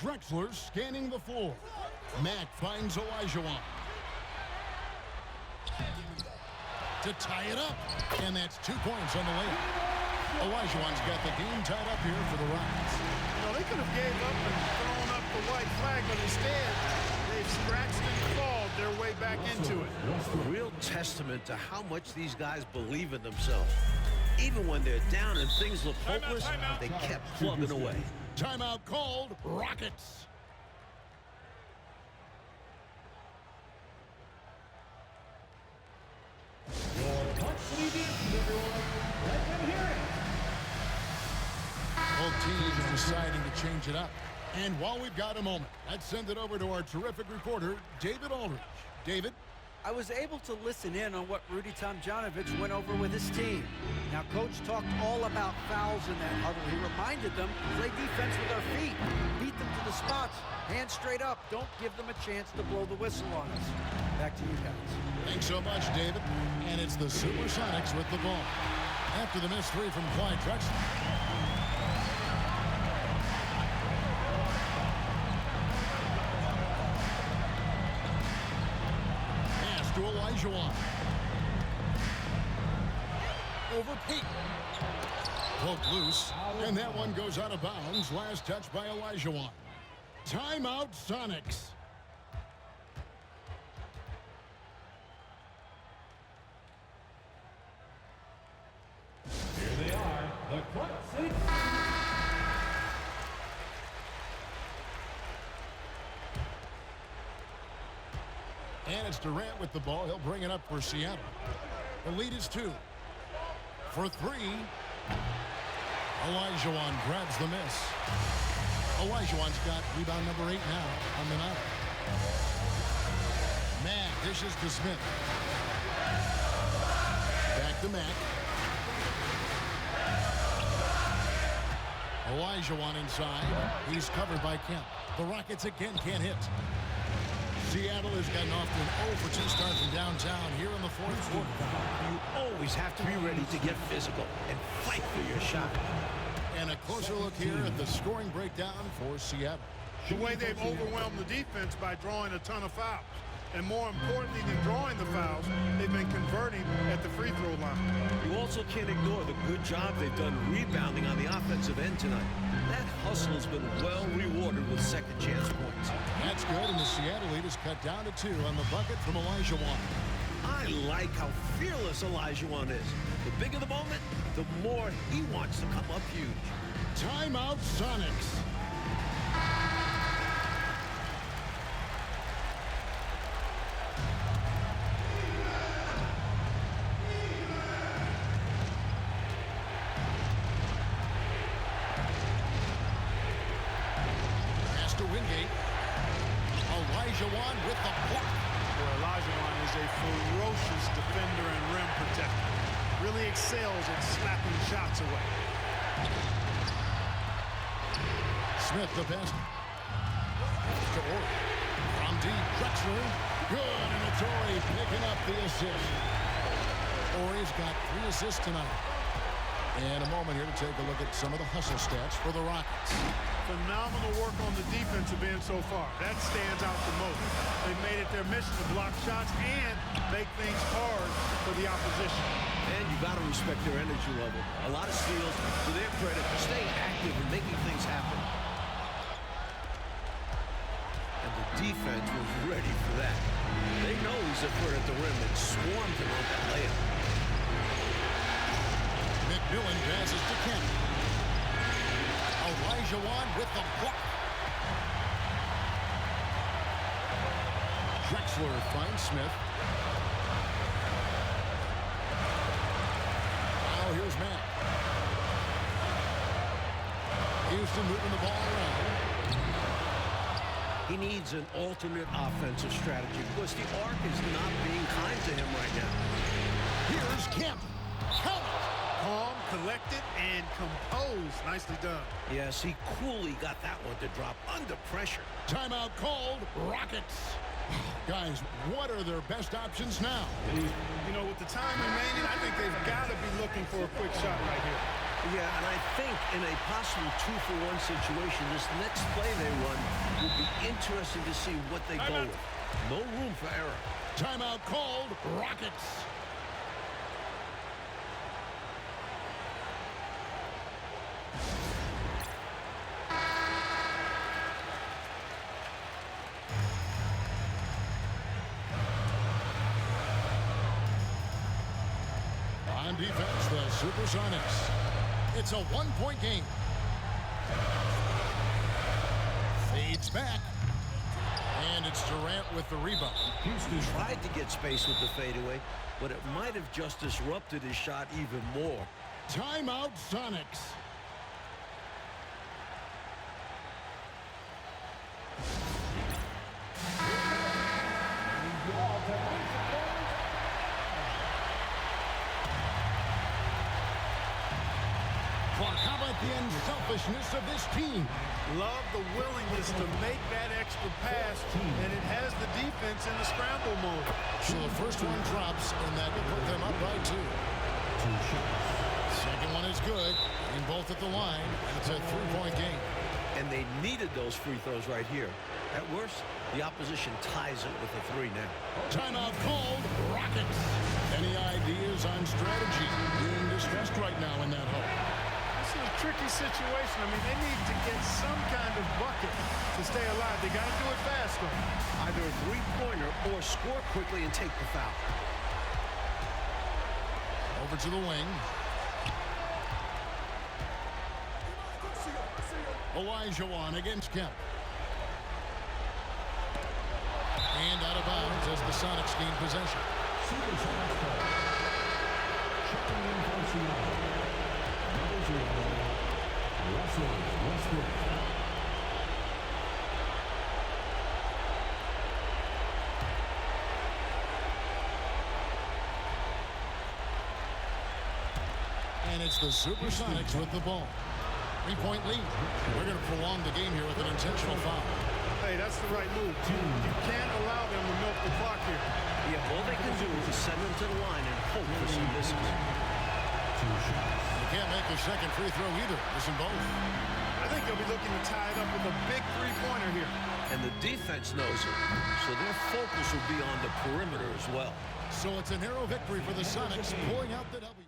Drexler scanning the floor. Mack finds Olajuwon. To tie it up. And that's 2 points on the layup. Olajuwon's got the game tied up here for the Rockets. You know, they could have gave up and thrown up the white flag, but instead they've scratched and clawed their way back into it. Real testament to how much these guys believe in themselves. Even when they're down and things look hopeless, they kept plugging away. Timeout called. Rockets. Both teams deciding to change it up. And while we've got a moment, let's send it over to our terrific reporter, David Aldridge. David? I was able to listen in on what Rudy Tomjanovich went over with his team. Now, Coach talked all about fouls in that huddle. He reminded them, play defense with our feet. Beat them to the spots. Hands straight up. Don't give them a chance to blow the whistle on us. Back to you guys. Thanks so much, David. And it's the SuperSonics with the ball. After the missed three from Clyde Drexler. To Olajuwon. Over Peyton. Poked loose, and that one goes out of bounds. Last touch by Olajuwon. Timeout, Sonics. Here they are, the Clock City. And it's Durant with the ball. He'll bring it up for Seattle. The lead is 2. For 3. Olajuwon grabs the miss. Olajuwon's got rebound number 8 now on the night. Mack dishes to Smith. Back to Mack. Olajuwon inside. He's covered by Kemp. The Rockets again can't hit. Seattle has gotten off to an 0 for 2 start from downtown here in the fourth quarter. You always have to be ready to get physical and fight for your shot. And a closer look here at the scoring breakdown for Seattle. The way they've overwhelmed the defense by drawing a ton of fouls. And more importantly than drawing the fouls, they've been converting at the free throw line. You also can't ignore the good job they've done rebounding on the offensive end tonight. That hustle has been well rewarded with second chance points. That's good, and the Seattle lead is cut down to 2 on the bucket from Olajuwon. I like how fearless Olajuwon is. The bigger the moment, the more he wants to come up huge. Timeout, Sonics. Olajuwon with the block. Olajuwon is a ferocious defender and rim protector. Really excels at slapping shots away. Smith the best. To Ori. From deep, Drexler. Good, and it's Ori picking up the assist. Ori's got 3 assists tonight. And a moment here to take a look at some of the hustle stats for the Rockets. Phenomenal work on the defensive end so far. That stands out the most. They've made it their mission to block shots and make things hard for the opposition. And you got to respect their energy level. A lot of steals, to their credit, staying active and making things happen. And the defense was ready for that. They know he's a threat at the rim and swarmed him on that layup. McMillan passes to Kemp. Olajuwon with the block. Drexler finds Smith. Now here's Mack. Houston moving the ball around. He needs an alternate offensive strategy because the arc is not being kind to him right now. Here's Kemp. Count it. Calm, collected, and composed. Nicely done. Yes, he coolly got that one to drop under pressure. Timeout called. Rockets. Guys, what are their best options now? You know, with the time remaining, I think they've got to be looking for a quick shot right here. Yeah, and I think in a possible 2-for-1 situation, this next play they run will be interesting to see what they go with. No room for error. Timeout called. Rockets. On defense, the SuperSonics. It's a one-point game. Fades back. And it's Durant with the rebound. Houston tried to get space with the fadeaway, but it might have just disrupted his shot even more. Timeout, Sonics. Clark, how about the unselfishness of this team? Love the willingness to make that extra pass, and it has the defense in the scramble mode. So the first one drops, and that will put them up by 2. Second one is good, and both at the line, and it's a 3-point game. And they needed those free throws right here. At worst, the opposition ties it with a 3 now. Timeout called. Rockets. Any ideas on strategy? Being discussed right now in that hole. This is a tricky situation. I mean, they need to get some kind of bucket to stay alive. They got to do it fast, though. Either a three-pointer or score quickly and take the foul. Over to the wing. Olajuwon against Kemp. And out of bounds as the Sonics gain possession. SuperSonics call. Checking in for Seattle. Number 0, Russell Westbrook. And it's the SuperSonics with the ball. 3-point lead. We're going to prolong the game here with an intentional foul. Hey, that's the right move. You can't allow them to milk the clock here. Yeah, all they can do is send them to the line and hope for some misses. You can't make a second free throw either. Missing both. I think they'll be looking to tie it up with a big three-pointer here. And the defense knows it, so their focus will be on the perimeter as well. So it's a narrow victory for the Sonics, pulling out the W.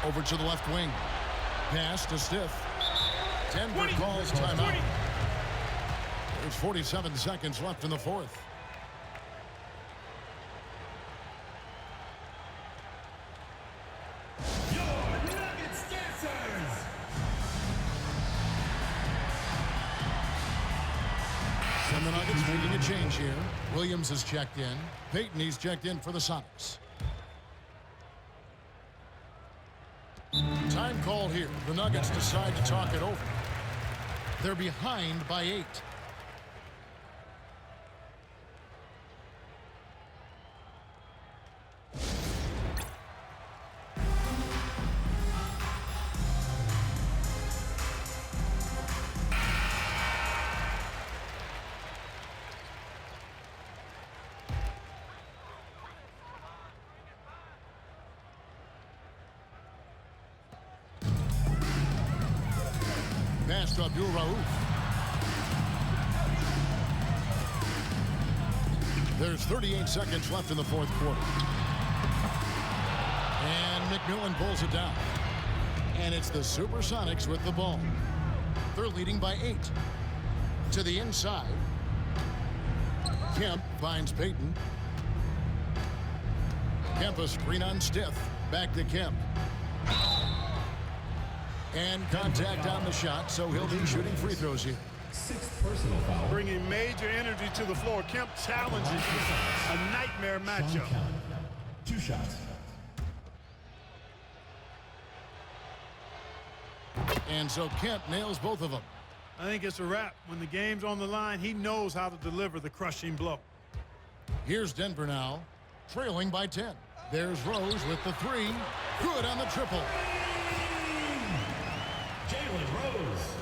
Over to the left wing. Pass to Stiff. Denver calls timeout. There's 47 seconds left in the fourth. Your Nuggets dancers. And the Nuggets making a change here. Williams has checked in. Payton, he's checked in for the Sonics. Time called here. The Nuggets decide to talk it over. They're behind by 8. pass to Abdul Rauf. There's 38 seconds left in the fourth quarter. And McMillan pulls it down. And it's the SuperSonics with the ball. They're leading by 8. To the inside. Kemp finds Payton. Kemp a screen on Stith. Back to Kemp. And contact on the shot, so he'll be shooting free throws here. 6th personal foul. Bringing major energy to the floor. Kemp challenges a nightmare matchup. 2 shots. And so Kemp nails both of them. I think it's a wrap. When the game's on the line, he knows how to deliver the crushing blow. Here's Denver now, trailing by 10. There's Rose with the 3. Good on the triple. Jalen Rose.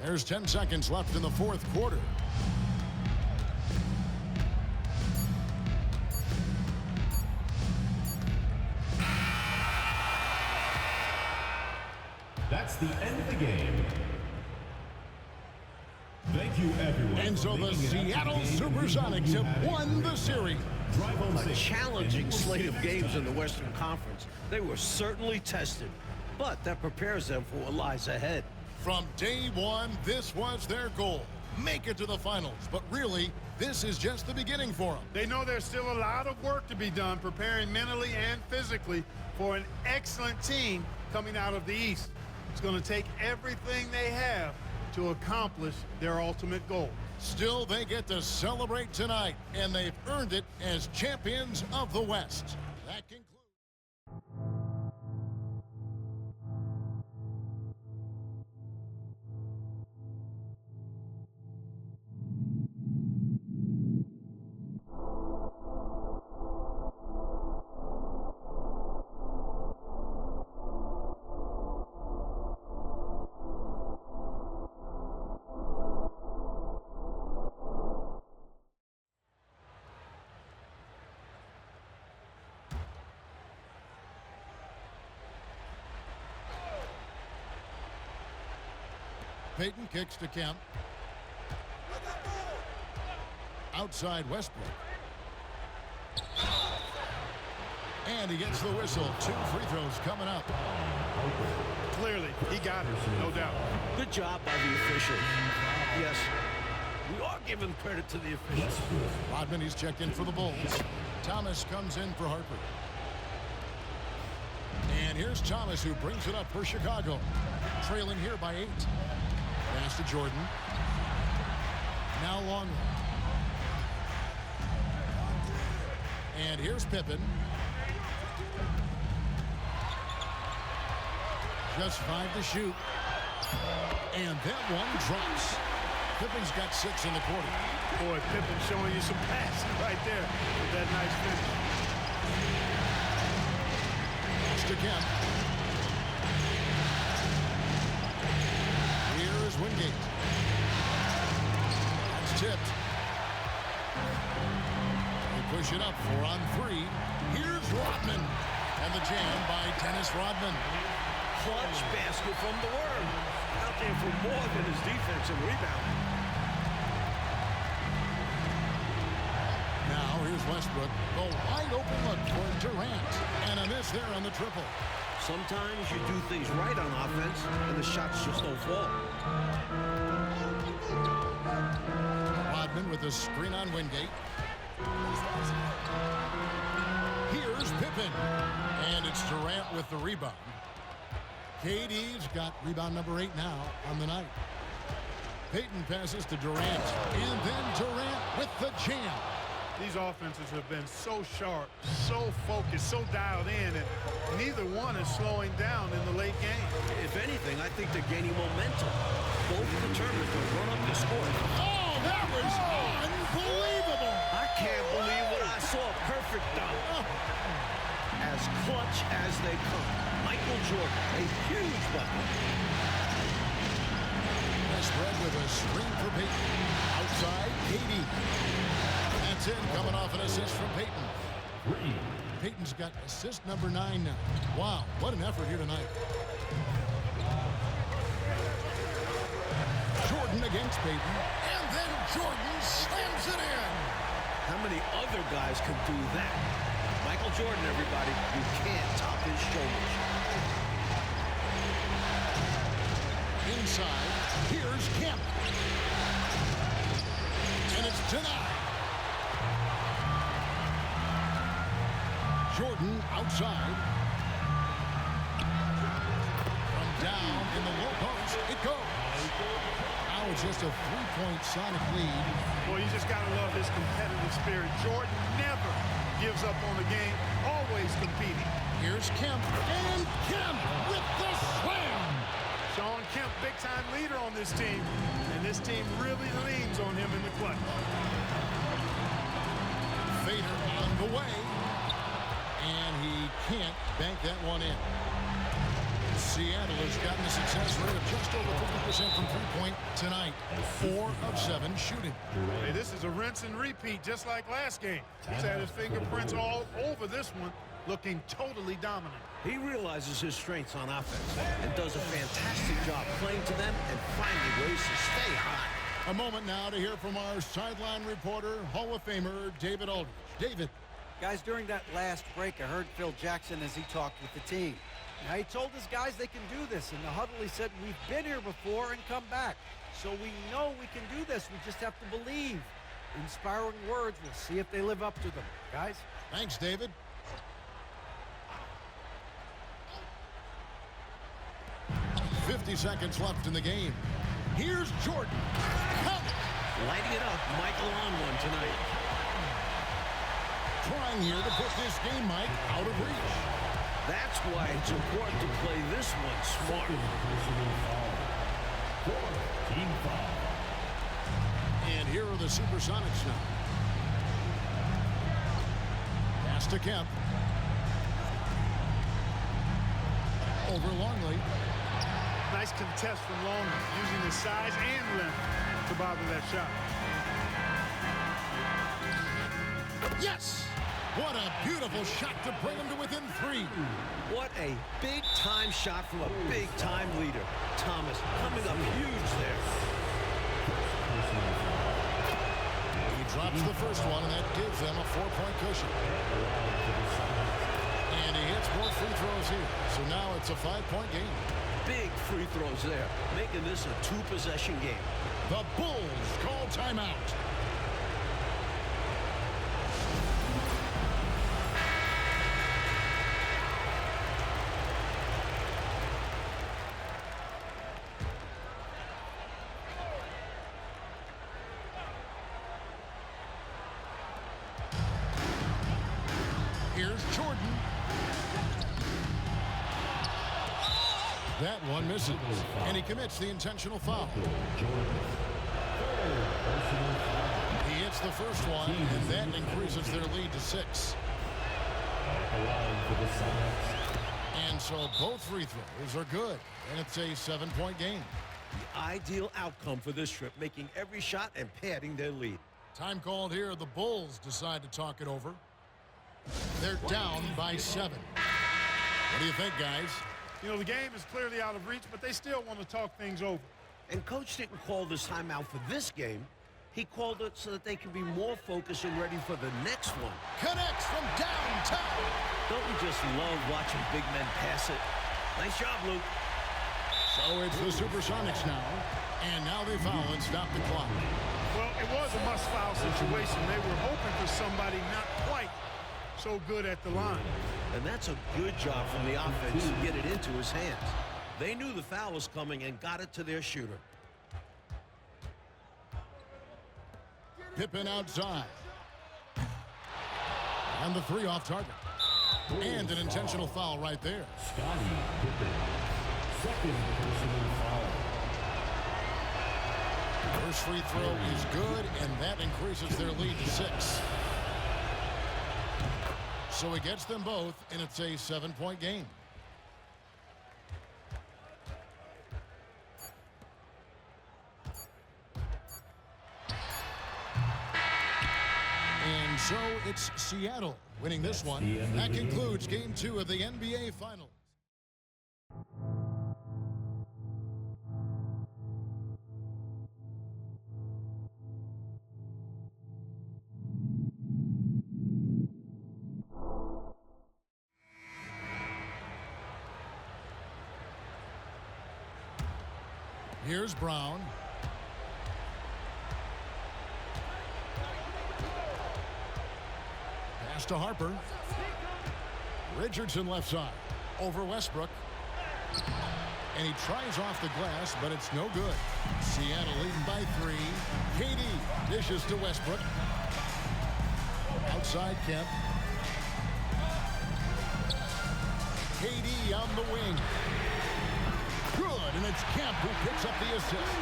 There's 10 seconds left in the fourth quarter. That's the end of the game. Thank you, everyone. And so the Seattle SuperSonics have won the series. A challenging slate of games in the Western Conference. They were certainly tested, but that prepares them for what lies ahead. From day one, this was their goal. Make it to the finals. But really, this is just the beginning for them. They know there's still a lot of work to be done, preparing mentally and physically for an excellent team coming out of the East. It's going to take everything they have to accomplish their ultimate goal. Still, they get to celebrate tonight, and they've earned it as champions of the West. That concludes. Payton kicks to Kemp. Outside Westbrook. And he gets the whistle. 2 free throws coming up. Clearly, he got it, no doubt. Good job by the official. Yes, we are giving credit to the officials. Rodman, he's checked in for the Bulls. Thomas comes in for Harper. And here's Thomas, who brings it up for Chicago. Trailing here by 8. Pass to Jordan. Now Longley. And here's Pippen. Just 5 to shoot. And that one drops. Pippen's got 6 in the quarter. Boy, Pippen showing you some passing right there with that nice finish. Pass to Kemp. Here is Wingate. That's tipped. They push it up 4 on 3. Here's Rodman. And the jam by Dennis Rodman. Clutch basket from the Worm. Out there for more than his defense and rebounding. Now here's Westbrook. The wide open look for Durant. And a miss there on the triple. Sometimes you do things right on offense, and the shots just don't fall. Rodman with a screen on Wingate. Here's Pippen. And it's Durant with the rebound. KD's got rebound number 8 now on the night. Payton passes to Durant. And then Durant with the jam. These offenses have been so sharp, so focused, so dialed in, and neither one is slowing down in the late game. If anything, I think they're gaining momentum. Both determined to run up the score. Oh, that was unbelievable. I can't believe what I saw. Perfect dunk. As clutch as they come. Michael Jordan, a huge weapon. Spread with a screen for Payton. Outside, KD. That's in, coming off an assist from Payton. Payton's got assist number 9 now. Wow, what an effort here tonight. Jordan against Payton. And then Jordan slams it in. How many other guys can do that? Michael Jordan, everybody. You can't top his showmanship. Inside, here's Kemp. And it's denied. Jordan outside. From down in the low post, it goes. Now it's just a three-point Sonic lead. Well, you just got to love his competitive spirit. Jordan never gives up on the game, always competing. Here's Kemp, and Kemp with the slam. Shawn Kemp, big-time leader on this team, and this team really leans on him in the clutch. Fader on the way, and he can't bank that one in. Seattle has gotten a success rate of just over 50% from three-point tonight. 4 of 7 shooting. Hey, this is a rinse and repeat, just like last game. He's had his fingerprints all over this one, looking totally dominant. He realizes his strengths on offense and does a fantastic job playing to them and finding ways to stay high. A moment now to hear from our sideline reporter, Hall of Famer David Aldridge. David. Guys, during that last break, I heard Phil Jackson as he talked with the team. Now, he told his guys they can do this. In the huddle, he said, we've been here before and come back. So we know we can do this. We just have to believe. Inspiring words. We'll see if they live up to them. Guys? Thanks, David. .50 seconds left in the game. Here's Jordan. Lighting it up, Michael on one tonight. Trying here to put this game, Mike, out of reach. That's why it's important to play this one smart. Team foul. And here are the SuperSonics now. Pass to Kemp. Over Longley. Nice contest from Longley, using his size and length to bother that shot. Yes! What a beautiful shot to bring him to within 3. What a big-time shot from a big-time leader. Thomas coming up huge there. He drops the first one, and that gives them a 4-point cushion. And he hits more free throws here. So now it's a 5-point game. Big free throws there, making this a 2-possession game. The Bulls call timeout. Here's Jordan. That one misses, and he commits the intentional foul. He hits the first one, and that increases their lead to 6. And so both free throws are good, and it's a 7-point game. The ideal outcome for this trip, making every shot and padding their lead. Time called here. The Bulls decide to talk it over. They're down by 7. What do you think, guys? You know, the game is clearly out of reach, but they still want to talk things over. And Coach didn't call this timeout for this game. He called it so that they can be more focused and ready for the next one. Connects from downtown. Don't you just love watching big men pass it? Nice job, Luke. So it's the SuperSonics now. And now they foul and stop the clock. Well, it was a must-foul situation. They were hoping for somebody not quite so good at the line. And that's a good job from the offense to get it into his hands. They knew the foul was coming and got it to their shooter. Pippen outside. And the 3 off target. And an intentional foul right there. Scotty Pippen. Second personal foul. First free throw is good, and that increases their lead to 6. So he gets them both, and it's a 7-point game. And so it's Seattle winning this one. That concludes Game 2 of the NBA Finals. Here's Brown. Pass to Harper. Richardson left side. Over Westbrook. And he tries off the glass, but it's no good. Seattle leading by 3. KD dishes to Westbrook. Outside Kemp. KD on the wing. Good, and it's Kemp who picks up the assist.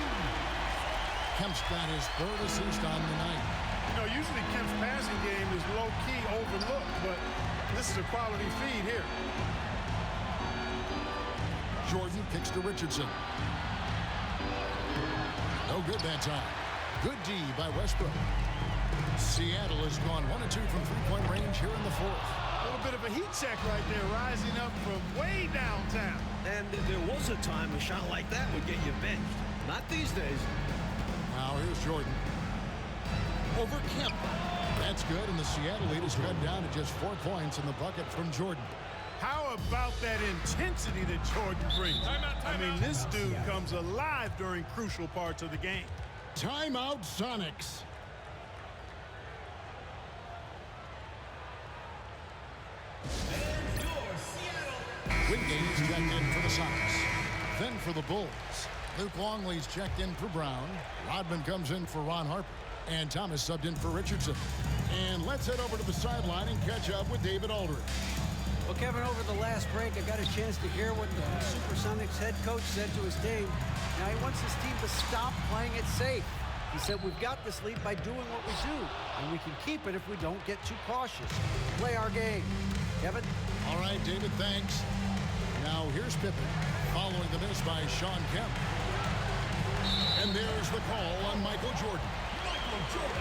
Kemp's got his 3rd assist on the night. You know, usually Kemp's passing game is low-key overlooked, but this is a quality feed here. Jordan kicks to Richardson. No good that time. Good D by Westbrook. Seattle has gone 1 of 2 from three-point range here in the 4th. A little bit of a heat check right there, rising up from way downtown. And there was a time a shot like that would get you benched. Not these days. Now here's Jordan. Over Kemp. That's good, and the Seattle lead is cut down to just 4 points in the bucket from Jordan. How about that intensity that Jordan brings? I mean, this dude comes alive during crucial parts of the game. Timeout, Sonics. Wingate checked in for the Sonics. Then for the Bulls. Luke Longley's checked in for Brown. Rodman comes in for Ron Harper. And Thomas subbed in for Richardson. And let's head over to the sideline and catch up with David Aldridge. Well, Kevin, over the last break, I got a chance to hear what the SuperSonics head coach said to his team. Now, he wants his team to stop playing it safe. He said, we've got this lead by doing what we do, and we can keep it if we don't get too cautious. Play our game. Kevin? All right, David, thanks. Now, here's Pippen, following the miss by Sean Kemp. And there's the call on Michael Jordan.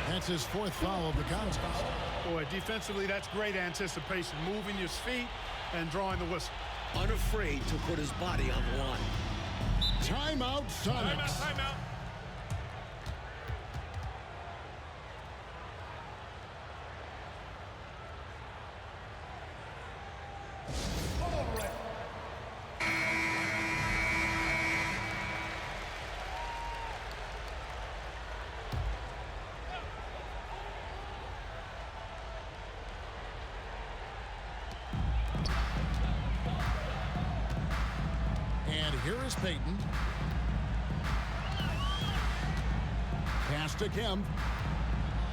That's his 4th foul of the contest. Boy, defensively, that's great anticipation. Moving your feet and drawing the whistle. Unafraid to put his body on the line. Timeout, Sonics. Timeout. Here is Payton. Pass to Kemp.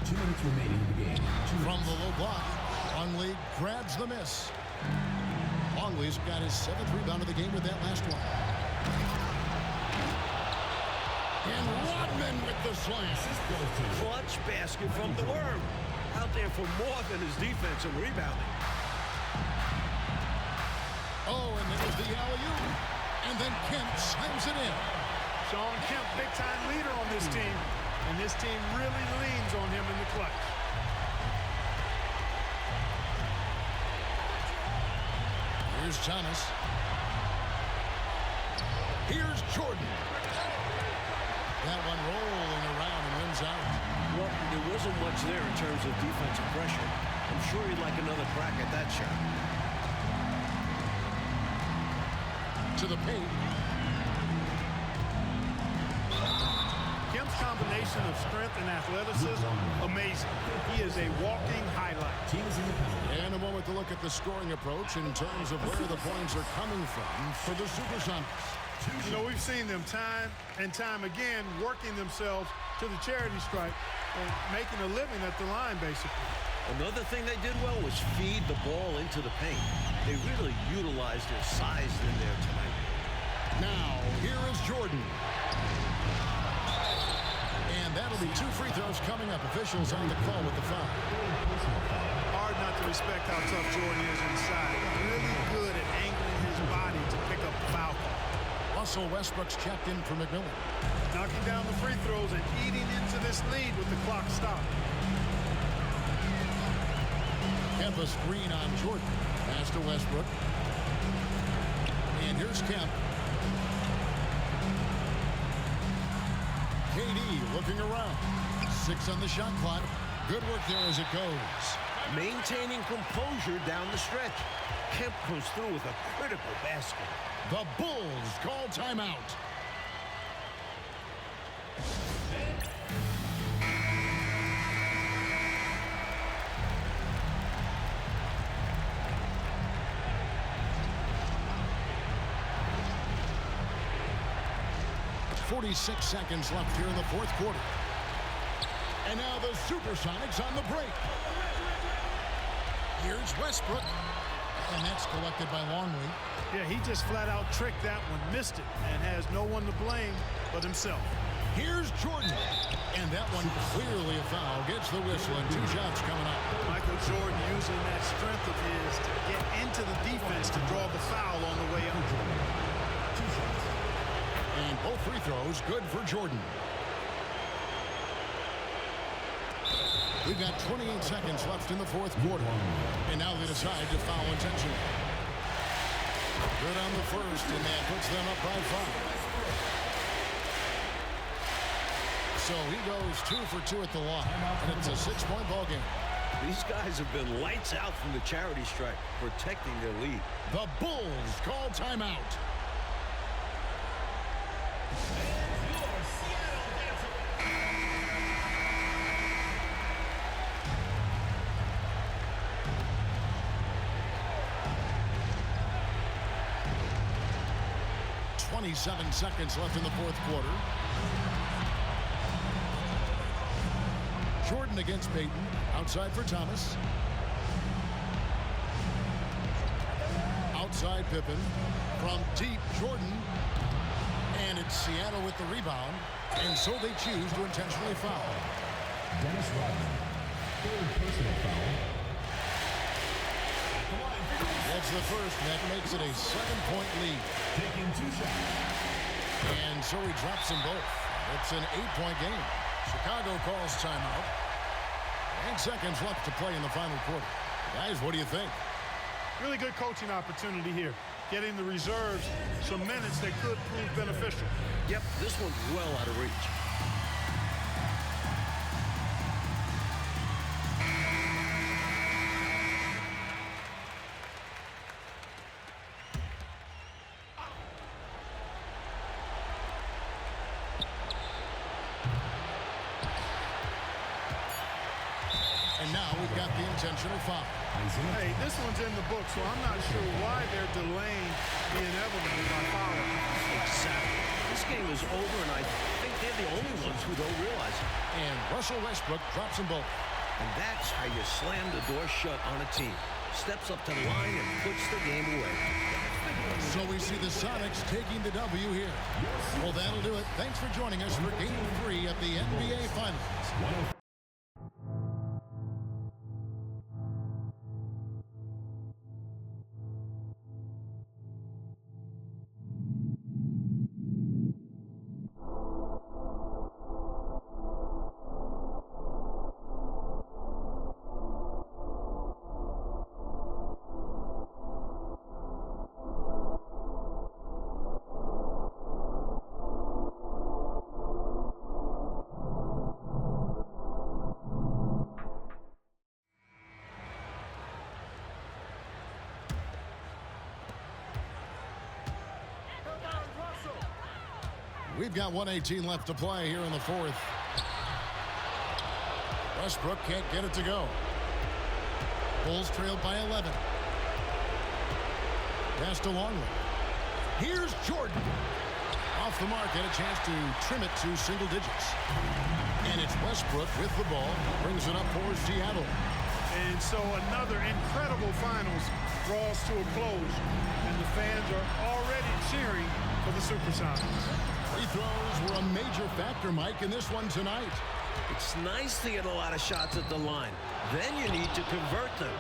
2 minutes remaining in the game. From the low block, Longley grabs the miss. Longley's got his 7th rebound of the game with that last one. And Rodman with the slam. Clutch basket from the worm. Out there for more than his defense and rebounding. Oh, and there's the alley-oop. And then Kemp slams it in. Sean Kemp, big-time leader on this team. And this team really leans on him in the clutch. Here's Thomas. Here's Jordan. That one rolling around and wins out. Well, there wasn't much there in terms of defensive pressure. I'm sure he'd like another crack at that shot. To the paint. Kemp's combination of strength and athleticism, amazing. He is a walking highlight. And a moment to look at the scoring approach in terms of where the points are coming from for the SuperSonics. You know, we've seen them time and time again working themselves to the charity stripe and making a living at the line, basically. Another thing they did well was feed the ball into the paint. They really utilized their size in there tonight. Now, here is Jordan. And that'll be 2 free throws coming up. Officials on the call with the foul. Hard not to respect how tough Jordan is inside. Really good at angling his body to pick up the foul call. Russell Westbrook's checked in for McMillan. Knocking down the free throws and eating into this lead with the clock stopped. Kemp a screen on Jordan. Pass to Westbrook. And here's Kemp. KD looking around. 6 on the shot clock. Good work there as it goes. Maintaining composure down the stretch. Kemp comes through with a critical basket. The Bulls call timeout. .46 seconds left here in the fourth quarter. And now the SuperSonics on the break. Here's Westbrook. And that's collected by Longley. Yeah, he just flat out tricked that one, missed it, and has no one to blame but himself. Here's Jordan. And that one clearly a foul. Gets the whistle and 2 shots coming up. Michael Jordan using that strength of his to get into the defense to draw the foul on the way up. And both free throws good for Jordan. We've got 28 seconds left in the fourth quarter. And now they decide to foul intentionally. Good on the first, and that puts them up by 5. So he goes 2 for 2 at the line. And it's a 6-point ball game. These guys have been lights out from the charity stripe, protecting their lead. The Bulls call timeout. .27 seconds left in the fourth quarter. Jordan against Payton. Outside for Thomas. Outside Pippen. From deep, Jordan. And it's Seattle with the rebound. And so they choose to intentionally foul. Dennis Rodman, third personal foul. That's the first. That makes it a 7-point lead. Taking 2 shots. And so he drops them both. It's an 8-point game. Chicago calls timeout. 8 seconds left to play in the final quarter. Guys, what do you think? Really good coaching opportunity here. Getting the reserves some minutes that could prove beneficial. Yep, this one's well out of reach. And now we've got the intentional foul. Hey, this one's in the book, so I'm not sure why they're delaying the inevitable by fouling. Exactly. This game is over, and I think they're the only ones who don't realize it. And Russell Westbrook drops them both. And that's how you slam the door shut on a team. Steps up to the line and puts the game away. So we see the Sonics taking the W here. Well, that'll do it. Thanks for joining us for Game 3 of the NBA Finals. We've got 1:18 left to play here in the fourth. Westbrook can't get it to go. Bulls trailed by 11. Pass to Longley. Here's Jordan. Off the mark, and a chance to trim it to single digits. And it's Westbrook with the ball. Brings it up for Seattle. And so another incredible finals draws to a close. And the fans are already cheering for the SuperSonics. Free throws were a major factor, Mike, in this one tonight. It's nice to get a lot of shots at the line. Then you need to convert them.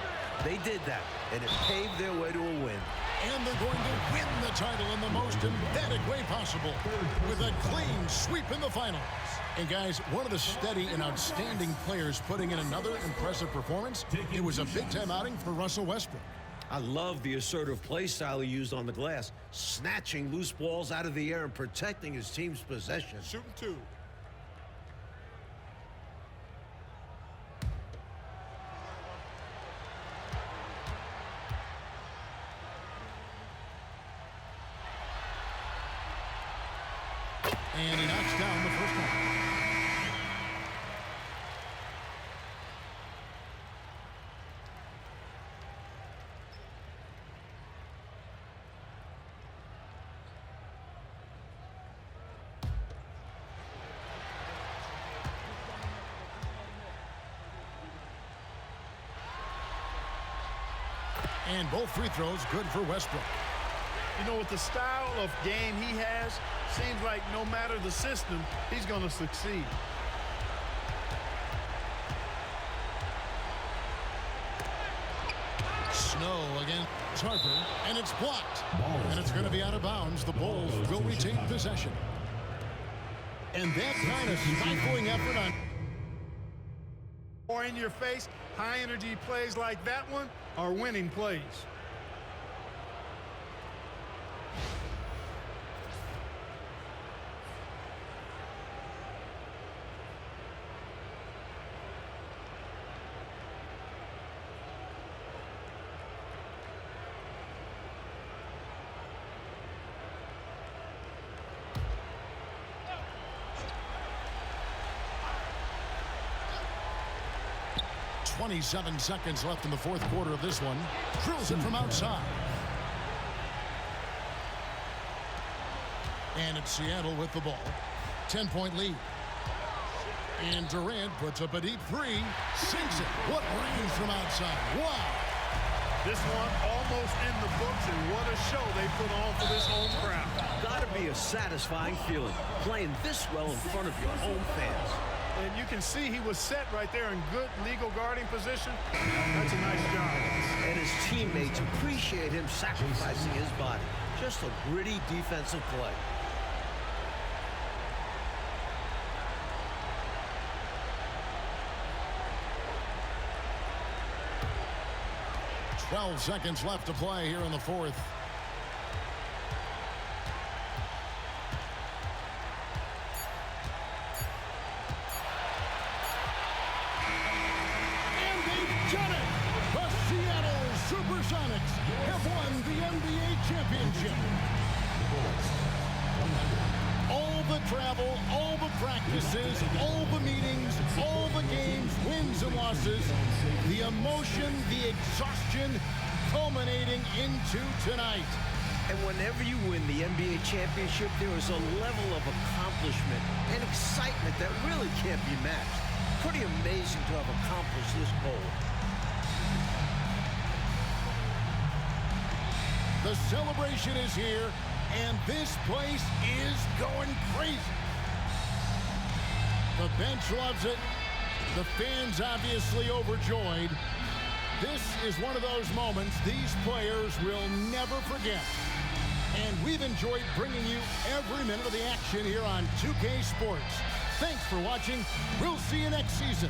They did that, and it paved their way to a win. And they're going to win the title in the most emphatic way possible with a clean sweep in the finals. And guys, one of the steady and outstanding players putting in another impressive performance. It was a big-time outing for Russell Westbrook. I love the assertive play style he used on the glass, snatching loose balls out of the air and protecting his team's possession. Shooting two. And he knocks down the first one. And both free throws good for Westbrook. You know, with the style of game he has, seems like no matter the system, he's going to succeed. Snow against Harper, and it's blocked. And it's going to be out of bounds. The Bulls will retain possession. And that kind of stifling effort on... Or in your face, high-energy plays like that one are winning plays. .27 seconds left in the fourth quarter of this one. Drills it from outside. And it's Seattle with the ball. 10-point lead. And Durant puts up a deep three. Sinks it. What range from outside. Wow. This one almost in the books, and what a show they put on for this home crowd. Gotta be a satisfying feeling, playing this well in front of your home fans. And you can see he was set right there in good legal guarding position. That's a nice job. And his teammates appreciate him sacrificing his body. Just a gritty defensive play. .12 seconds left to play here in the fourth. Done it! The Seattle SuperSonics have won the NBA championship. All the travel, all the practices, all the meetings, all the games, wins and losses, the emotion, the exhaustion culminating into tonight. And whenever you win the NBA championship, there is a level of accomplishment and excitement that really can't be matched. Pretty amazing to have accomplished this goal. The celebration is here, and this place is going crazy. The bench loves it. The fans obviously overjoyed. This is one of those moments these players will never forget. And we've enjoyed bringing you every minute of the action here on 2K Sports. Thanks for watching. We'll see you next season.